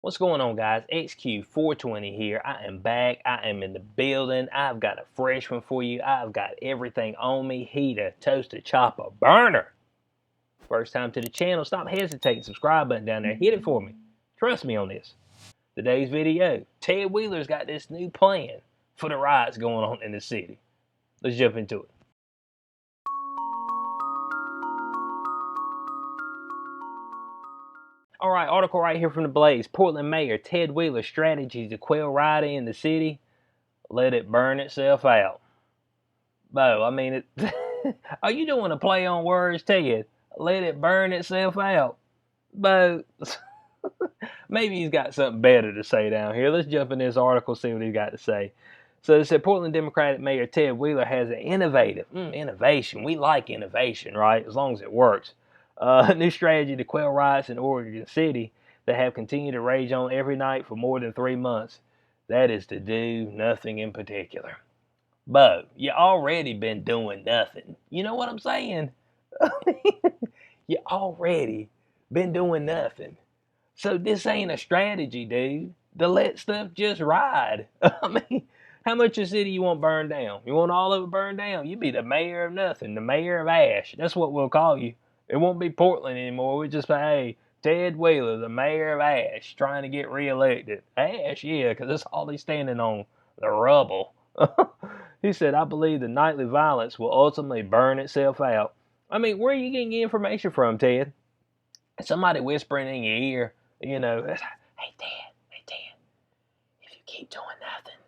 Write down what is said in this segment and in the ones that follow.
What's going on, guys? XQ420 here. I am back. I am in the building. I've got a fresh one for you. I've got everything on me. Heater, toaster, chopper, burner. First time to the channel, stop hesitating. Subscribe button down there. Hit it for me. Trust me on this. Today's video, Ted Wheeler's got this new plan for the riots going on in the city. Let's jump into it. All right, article right here from the Blaze. Portland Mayor Ted Wheeler's strategy to quell rioting in the city. Let it burn itself out. Bo, I mean, are you doing a play on words, Ted? Let it burn itself out. Bo, maybe he's got something better to say down here. Let's jump in this article, see what he's got to say. So it said Portland Democratic Mayor Ted Wheeler has an innovation. We like innovation, right? As long as it works. New strategy to quell riots in Oregon City that have continued to rage on every night for more than 3 months. That is to do nothing in particular. Bo, you already been doing nothing. You know what I'm saying? You already been doing nothing. So this ain't a strategy, dude. To let stuff just ride. I mean, how much of the city you want burned down? You want all of it burned down? You be the mayor of nothing, the mayor of ash. That's what we'll call you. It won't be Portland anymore. We just say, hey, Ted Wheeler, the mayor of ash, trying to get reelected. Ash, yeah, because that's all he's standing on, the rubble. He said, I believe the nightly violence will ultimately burn itself out. I mean, where are you getting your information from, Ted? Somebody whispering in your ear, hey, Ted, if you keep doing nothing,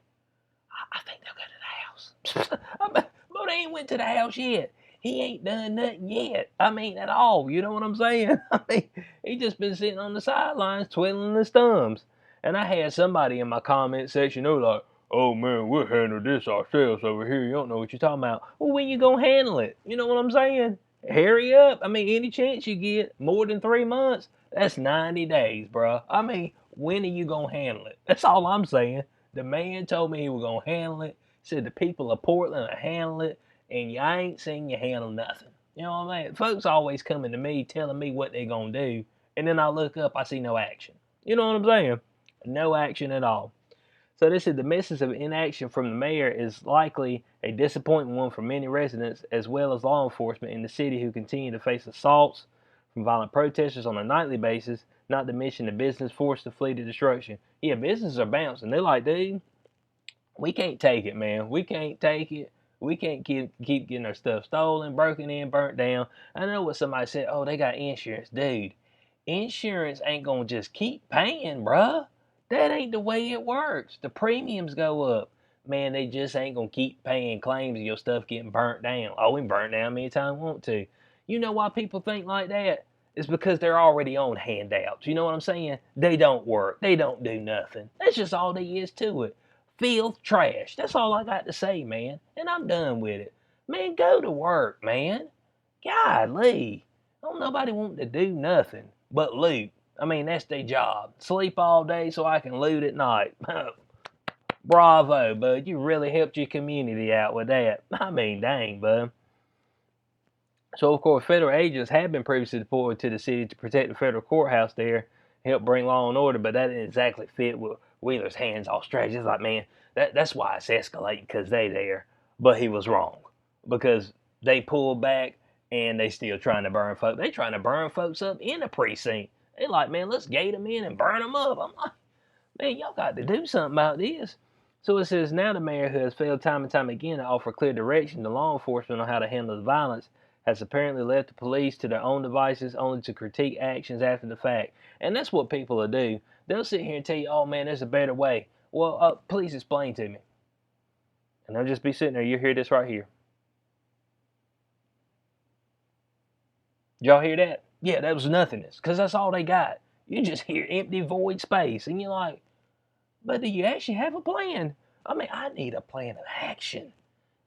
I think they'll go to the house. But they ain't went to the house yet. He ain't done nothing yet. I mean, at all. You know what I'm saying? I mean, he just been sitting on the sidelines twiddling his thumbs. And I had somebody in my comment section who was like, oh man, we'll handle this ourselves over here. You don't know what you're talking about. Well, when you gonna handle it? You know what I'm saying? Hurry up. I mean, any chance you get, more than 3 months, that's 90 days, bro. I mean, when are you gonna handle it? That's all I'm saying. The man told me he was gonna handle it. Said the people of Portland will handle it, and I ain't seen you handle nothing. You know what I mean? Folks always coming to me telling me what they gonna do, and then I look up, I see no action. You know what I'm saying? No action at all. So this is the message of inaction from the mayor is likely a disappointing one for many residents as well as law enforcement in the city who continue to face assaults from violent protesters on a nightly basis, not to mention the business forced to flee to destruction. Yeah, businesses are bouncing. They're like, dude, we can't take it, man. We can't take it. We can't keep getting our stuff stolen, broken in, burnt down. I know what somebody said, oh, they got insurance. Dude, insurance ain't gonna just keep paying, bruh. That ain't the way it works. The premiums go up. Man, they just ain't gonna keep paying claims of your stuff getting burnt down. Oh, we burnt down many times we want to. You know why people think like that? It's because they're already on handouts. You know what I'm saying? They don't work. They don't do nothing. That's just all there is to it. Filth, trash. That's all I got to say, man. And I'm done with it. Man, go to work, man. Golly. Don't nobody want to do nothing but loot. I mean, that's their job. Sleep all day so I can loot at night. Bravo, bud. You really helped your community out with that. I mean, dang, bud. So, of course, federal agents have been previously deployed to the city to protect the federal courthouse there, help bring law and order, but that didn't exactly fit with Wheeler's hands-off strategy. It's like, man, that's why it's escalating, because they there. But he was wrong, because they pulled back and they still trying to burn folks. They trying to burn folks up in the precinct. They like, man, let's gate them in and burn them up. I'm like, man, y'all got to do something about this. So it says now the mayor, who has failed time and time again to offer clear direction to law enforcement on how to handle the violence, has apparently left the police to their own devices only to critique actions after the fact. And that's what people will do. They'll sit here and tell you, oh man, there's a better way. Well, please explain to me. And they'll just be sitting there. You hear this right here. Did y'all hear that? Yeah, that was nothingness, because that's all they got. You just hear empty void space, and you're like, but do you actually have a plan? I mean, I need a plan of action.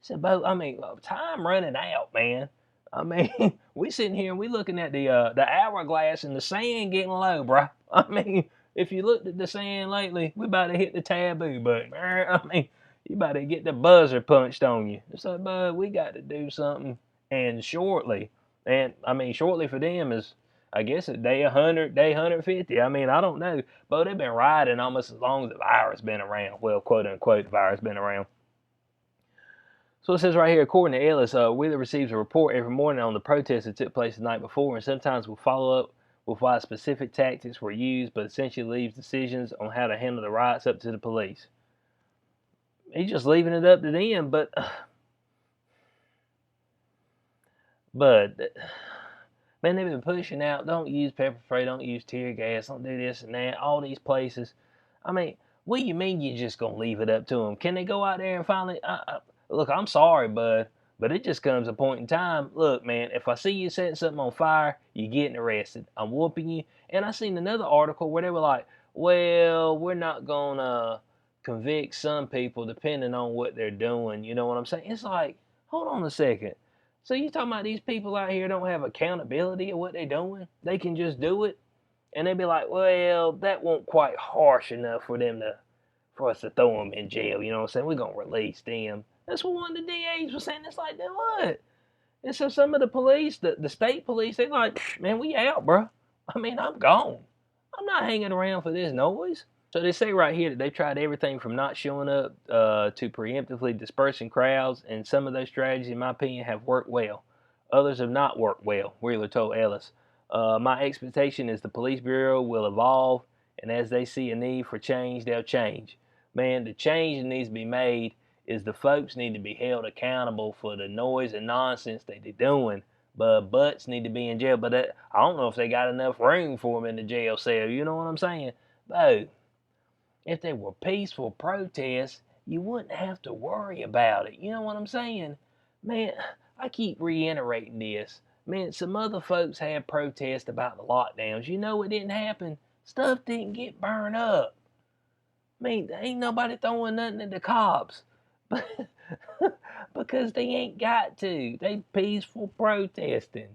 So, time running out, man. I mean, we sitting here and we looking at the hourglass and the sand getting low, bro. I mean, if you looked at the sand lately, we about to hit the taboo button. I mean, you about to get the buzzer punched on you. So, bud, we got to do something, and shortly. And I mean, shortly for them is, I guess it's day 100, day 150. I mean, I don't know. But they've been riding almost as long as the virus been around. Well, quote unquote, the virus been around. So it says right here, according to Ellis, Wheeler receives a report every morning on the protests that took place the night before, and sometimes will follow up with why specific tactics were used, but essentially leaves decisions on how to handle the riots up to the police. He's just leaving it up to them, but man, they've been pushing out, don't use pepper spray, don't use tear gas, don't do this and that, all these places. I mean, what do you mean you're just going to leave it up to them? Can they go out there and finally, look, I'm sorry, bud, but it just comes a point in time. Look, man, if I see you setting something on fire, you're getting arrested. I'm whooping you. And I seen another article where they were like, well, we're not going to convict some people depending on what they're doing. You know what I'm saying? It's like, hold on a second. So you talking about these people out here don't have accountability of what they're doing? They can just do it? And they'd be like, well, that won't quite harsh enough for us to throw them in jail. You know what I'm saying? We're going to release them. That's what one of the DAs was saying. It's like, then what? And so some of the police, the state police, they're like, man, we out, bro. I mean, I'm gone. I'm not hanging around for this noise. So they say right here that they've tried everything from not showing up to preemptively dispersing crowds, and some of those strategies, in my opinion, have worked well. Others have not worked well, Wheeler told Ellis. My expectation is the police bureau will evolve, and as they see a need for change, they'll change. Man, the change that needs to be made is the folks need to be held accountable for the noise and nonsense that they're doing. But butts need to be in jail. But I don't know if they got enough room for them in the jail cell. You know what I'm saying? But if they were peaceful protests, you wouldn't have to worry about it. You know what I'm saying? Man, I keep reiterating this. Man, some other folks had protests about the lockdowns. You know it didn't happen. Stuff didn't get burned up. I mean, ain't nobody throwing nothing at the cops. Because they ain't got to. They peaceful protesting.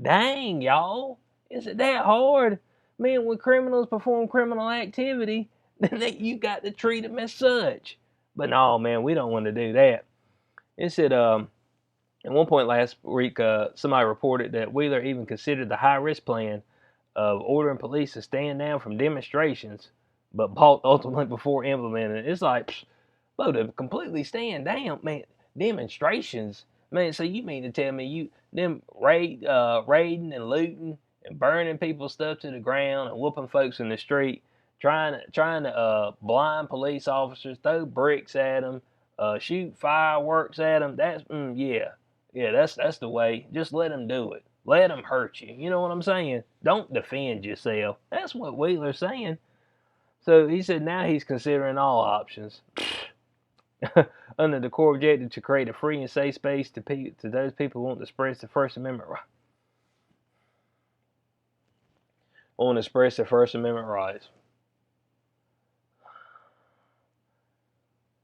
Dang, y'all. Is it that hard? Man, when criminals perform criminal activity, then you got to treat them as such. But no, man, we don't want to do that. It said, at one point last week, somebody reported that Wheeler even considered the high-risk plan of ordering police to stand down from demonstrations, but balked ultimately before implementing it. It's like, bro, to completely stand down, man, demonstrations, man. So you mean to tell me them raiding and looting and burning people's stuff to the ground and whooping folks in the street, trying to blind police officers, throw bricks at them, shoot fireworks at them? That's yeah, that's the way. Just let them do it. Let them hurt you. You know what I'm saying? Don't defend yourself. That's what Wheeler's saying. So he said now he's considering all options. Under the core objective to create a free and safe space to those people who want to express the First Amendment right. Want to express their First Amendment rights.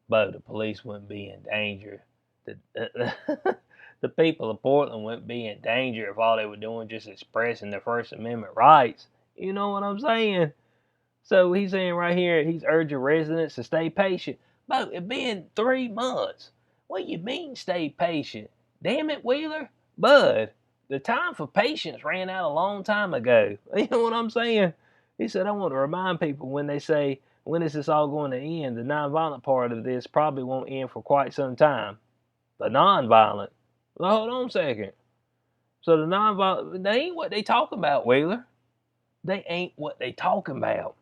But the police wouldn't be in danger. The people of Portland wouldn't be in danger if all they were doing just expressing their First Amendment rights. You know what I'm saying? So he's saying right here, he's urging residents to stay patient. But it been 3 months. What you mean stay patient? Damn it, Wheeler. Bud, the time for patience ran out a long time ago. You know what I'm saying? He said, I want to remind people when they say, when is this all going to end? The nonviolent part of this probably won't end for quite some time. The nonviolent. Well, hold on a second. So the nonviolent, they ain't what they talking about, Wheeler. They ain't what they talking about.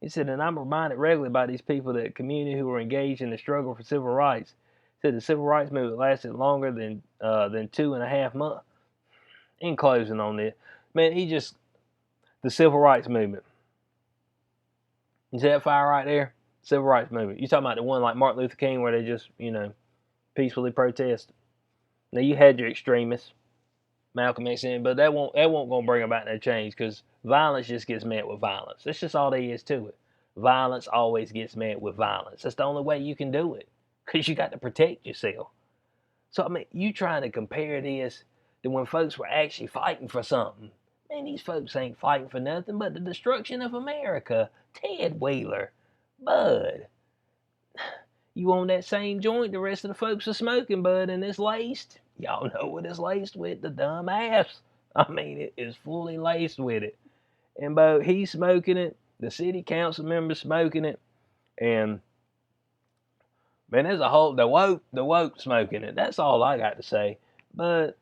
He said, and I'm reminded regularly by these people that community who were engaged in the struggle for civil rights. He said the civil rights movement lasted longer than 2.5 months. In closing on this, man, the civil rights movement. You see that fire right there? Civil rights movement. You talking about the one like Martin Luther King where they just, peacefully protest. Now you had your extremists, Malcolm X, but that won't gonna bring about no change because violence just gets met with violence. That's just all there is to it. Violence always gets met with violence. That's the only way you can do it because you got to protect yourself. So I mean, you trying to compare this to when folks were actually fighting for something. Man, these folks ain't fighting for nothing but the destruction of America. Ted Wheeler, Bud, you on that same joint the rest of the folks are smoking, Bud, and it's laced. Y'all know what it's laced with, the dumb ass. I mean, it is fully laced with it. And Bo, he's smoking it. The city council members smoking it, and man, there's a whole the woke smoking it. That's all I got to say. But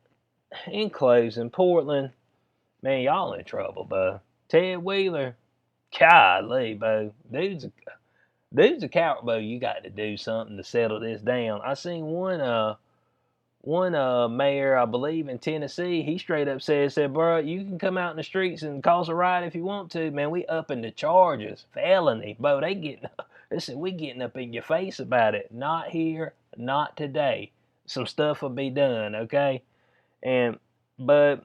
in closing, Portland, man, y'all in trouble, Bo. Ted Wheeler, golly, Bo, dude's a coward, Bo. You got to do something to settle this down. I seen one mayor, I believe in Tennessee, he straight up said, bro, you can come out in the streets and cause a riot if you want to. Man, we upping the charges. Felony. Bo, they said, we getting up in your face about it. Not here, not today. Some stuff will be done, okay? But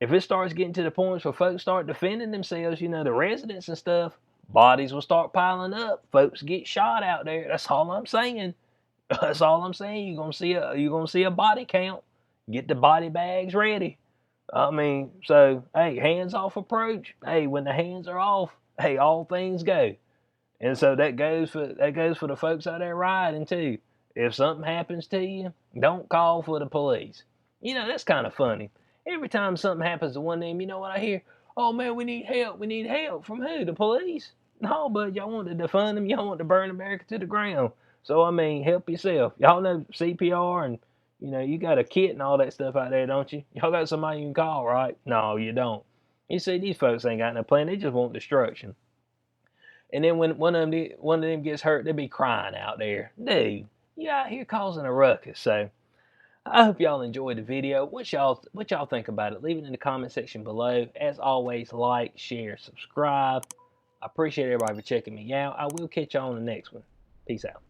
if it starts getting to the point where folks start defending themselves, the residents and stuff, bodies will start piling up. Folks get shot out there. That's all I'm saying. That's all I'm saying. You're gonna see a body count. Get the body bags ready. I mean, so hey, hands off approach. Hey, when the hands are off, hey, all things go. And so that goes for the folks out there riding too. If something happens to you, don't call for the police. That's kind of funny. Every time something happens to one of them, you know what I hear? Oh man, we need help. We need help from who? The police? No, but y'all want to defund them. Y'all want to burn America to the ground. So I mean, help yourself. Y'all know CPR and you got a kit and all that stuff out there, don't you? Y'all got somebody you can call, right? No, you don't. You see, these folks ain't got no plan. They just want destruction. And then when one of them gets hurt, they be crying out there, dude. You out here causing a ruckus. So I hope y'all enjoyed the video. What y'all think about it? Leave it in the comment section below. As always, like, share, subscribe. I appreciate everybody for checking me out. I will catch y'all on the next one. Peace out.